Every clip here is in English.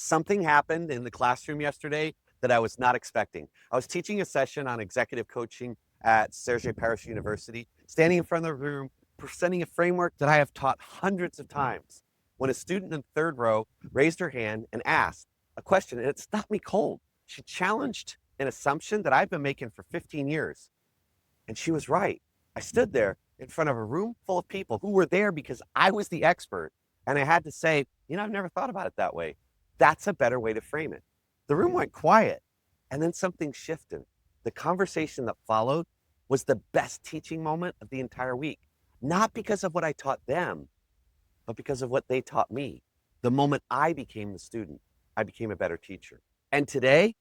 Something happened in the classroom yesterday that I was not expecting. I was teaching a session on executive coaching at Sergei Paris University, standing in front of the room, presenting a framework that I have taught hundreds of times. When a student in the third row raised her hand and asked a question, and it stopped me cold. She challenged an assumption that I've been making for 15 years. And she was right. I stood there in front of a room full of people who were there because I was the expert. And I had to say, I've never thought about it that way. That's a better way to frame it. The room went quiet, and then something shifted. The conversation that followed was the best teaching moment of the entire week, not because of what I taught them, but because of what they taught me. The moment I became the student, I became a better teacher. And today,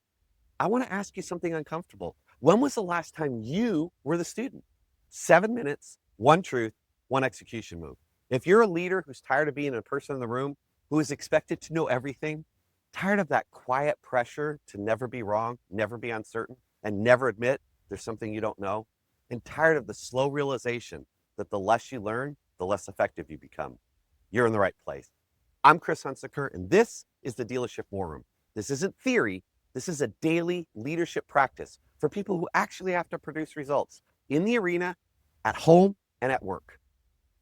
I want to ask you something uncomfortable. When was the last time you were the student? 7 minutes, one truth, one execution move. If you're a leader who's tired of being a person in the room who is expected to know everything, tired of that quiet pressure to never be wrong, never be uncertain, and never admit there's something you don't know, and tired of the slow realization that the less you learn, the less effective you become, you're in the right place. I'm Chris Hunsicker, and this is the Dealership War Room. This isn't theory. This is a daily leadership practice for people who actually have to produce results in the arena, at home, and at work.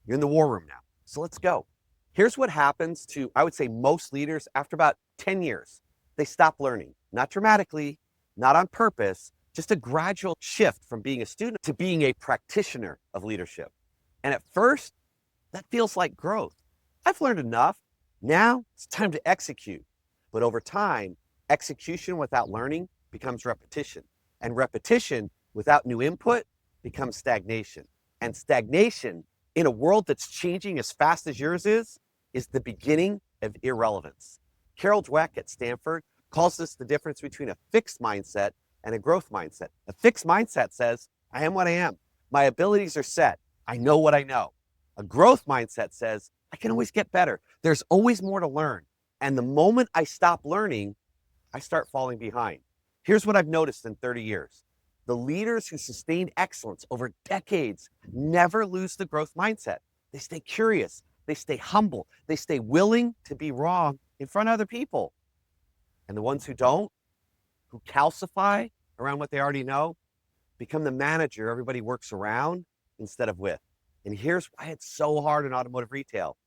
You're in the war room now, so let's go. Here's what happens to, I would say, most leaders after about 10 years. They stop learning, not dramatically, not on purpose, just a gradual shift from being a student to being a practitioner of leadership. And at first, that feels like growth. I've learned enough. Now it's time to execute. But over time, execution without learning becomes repetition. And repetition without new input becomes stagnation. And stagnation in a world that's changing as fast as yours is the beginning of irrelevance. Carol Dweck at Stanford calls this the difference between a fixed mindset and a growth mindset. A fixed mindset says, I am what I am. My abilities are set. I know what I know. A growth mindset says, I can always get better. There's always more to learn. And the moment I stop learning, I start falling behind. Here's what I've noticed in 30 years. The leaders who sustained excellence over decades never lose the growth mindset. They stay curious. They stay humble. They stay willing to be wrong in front of other people. And the ones who don't, who calcify around what they already know, become the manager everybody works around instead of with. And here's why it's so hard in automotive retail.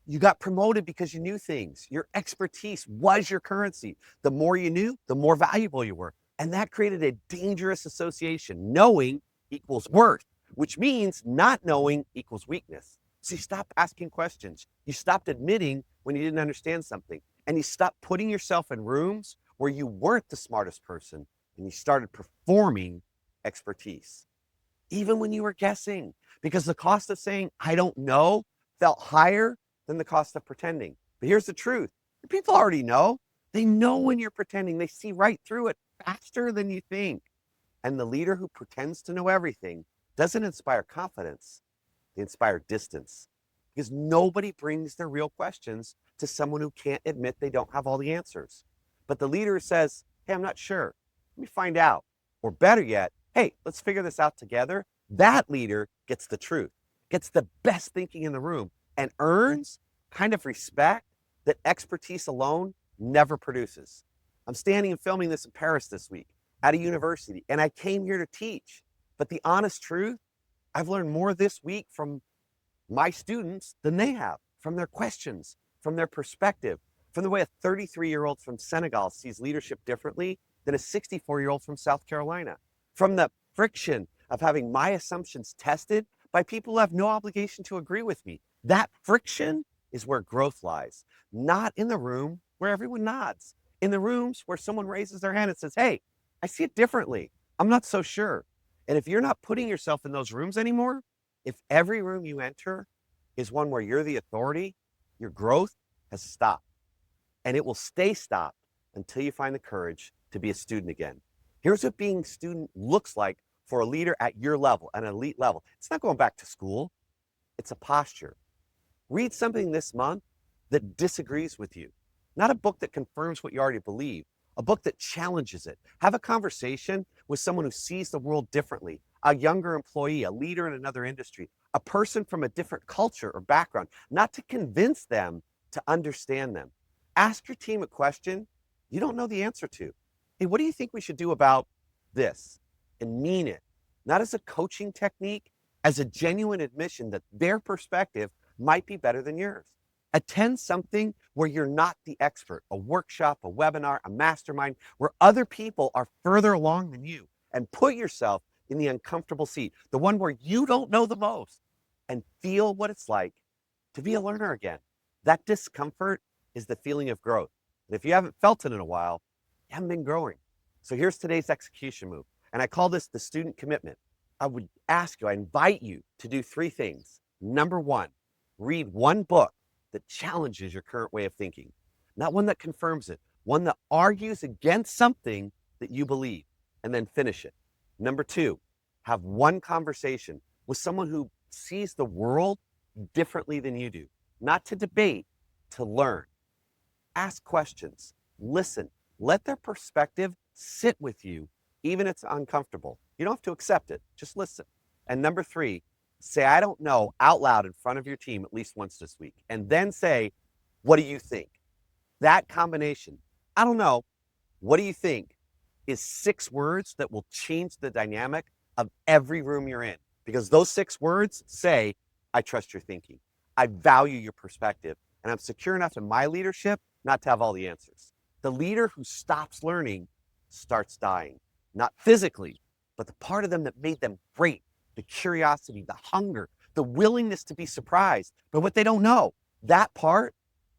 You got promoted because you knew things. Your expertise was your currency. The more you knew, the more valuable you were. And that created a dangerous association. Knowing equals worth, which means not knowing equals weakness. So you stopped asking questions. You stopped admitting when you didn't understand something. And you stopped putting yourself in rooms where you weren't the smartest person, and you started performing expertise. Even when you were guessing, because the cost of saying, I don't know, felt higher than the cost of pretending. But here's the truth. People already know. They know when you're pretending. They see right through it faster than you think. And the leader who pretends to know everything doesn't inspire confidence. They inspire distance. Because nobody brings their real questions to someone who can't admit they don't have all the answers. But the leader says, hey, I'm not sure. Let me find out. Or better yet, hey, let's figure this out together. That leader gets the truth, gets the best thinking in the room, and earns kind of respect that expertise alone never produces. I'm standing and filming this in Paris this week at a university, and I came here to teach. But the honest truth, I've learned more this week from my students than they have, from their questions, from their perspective, from the way a 33-year-old from Senegal sees leadership differently than a 64-year-old from South Carolina, from the friction of having my assumptions tested by people who have no obligation to agree with me. That friction is where growth lies, not in the room where everyone nods, in the rooms where someone raises their hand and says, hey, I see it differently. I'm not so sure. And if you're not putting yourself in those rooms anymore, if every room you enter is one where you're the authority, your growth has stopped. And it will stay stopped until you find the courage to be a student again. Here's what being a student looks like for a leader at your level, an elite level. It's not going back to school. It's a posture. Read something this month that disagrees with you. Not a book that confirms what you already believe, a book that challenges it. Have a conversation with someone who sees the world differently, a younger employee, a leader in another industry, a person from a different culture or background, not to convince them, to understand them. Ask your team a question you don't know the answer to. Hey, what do you think we should do about this? And mean it, not as a coaching technique, as a genuine admission that their perspective might be better than yours. Attend something where you're not the expert, a workshop, a webinar, a mastermind, where other people are further along than you, and put yourself in the uncomfortable seat, the one where you don't know the most, and feel what it's like to be a learner again. That discomfort is the feeling of growth. And if you haven't felt it in a while, you haven't been growing. So here's today's execution move. And I call this the student commitment. I would ask you, I invite you to do three things. Number one, read one book that challenges your current way of thinking, not one that confirms it, one that argues against something that you believe, and then finish it. Number two, have one conversation with someone who sees the world differently than you do, not to debate, to learn. Ask questions, listen, let their perspective sit with you, even if it's uncomfortable. You don't have to accept it, just listen. And number three, say, I don't know, out loud in front of your team at least once this week. And then say, what do you think? That combination, I don't know, what do you think, is 6 words that will change the dynamic of every room you're in. Because those 6 words say, I trust your thinking. I value your perspective. And I'm secure enough in my leadership not to have all the answers. The leader who stops learning starts dying, not physically, but the part of them that made them great, the curiosity, the hunger, the willingness to be surprised by what they don't know. That part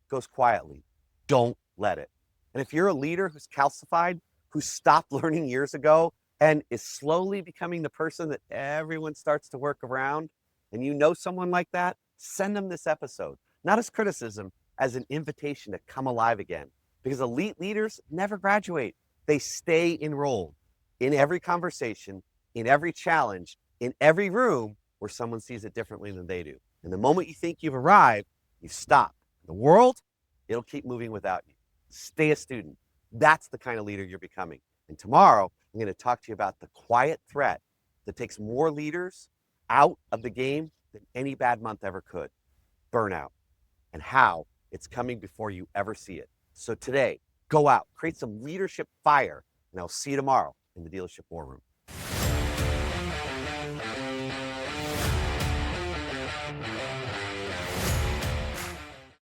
goes quietly. Don't let it. And if you're a leader who's calcified, who stopped learning years ago and is slowly becoming the person that everyone starts to work around, and you know someone like that, send them this episode, not as criticism, as an invitation to come alive again. Because elite leaders never graduate. They stay enrolled in every conversation, in every challenge, in every room where someone sees it differently than they do. And the moment you think you've arrived, you stop. The world, it'll keep moving without you. Stay a student. That's the kind of leader you're becoming. And tomorrow, I'm going to talk to you about the quiet threat that takes more leaders out of the game than any bad month ever could: burnout, and how it's coming before you ever see it. So today, go out, create some leadership fire, and I'll see you tomorrow in the Dealership War Room.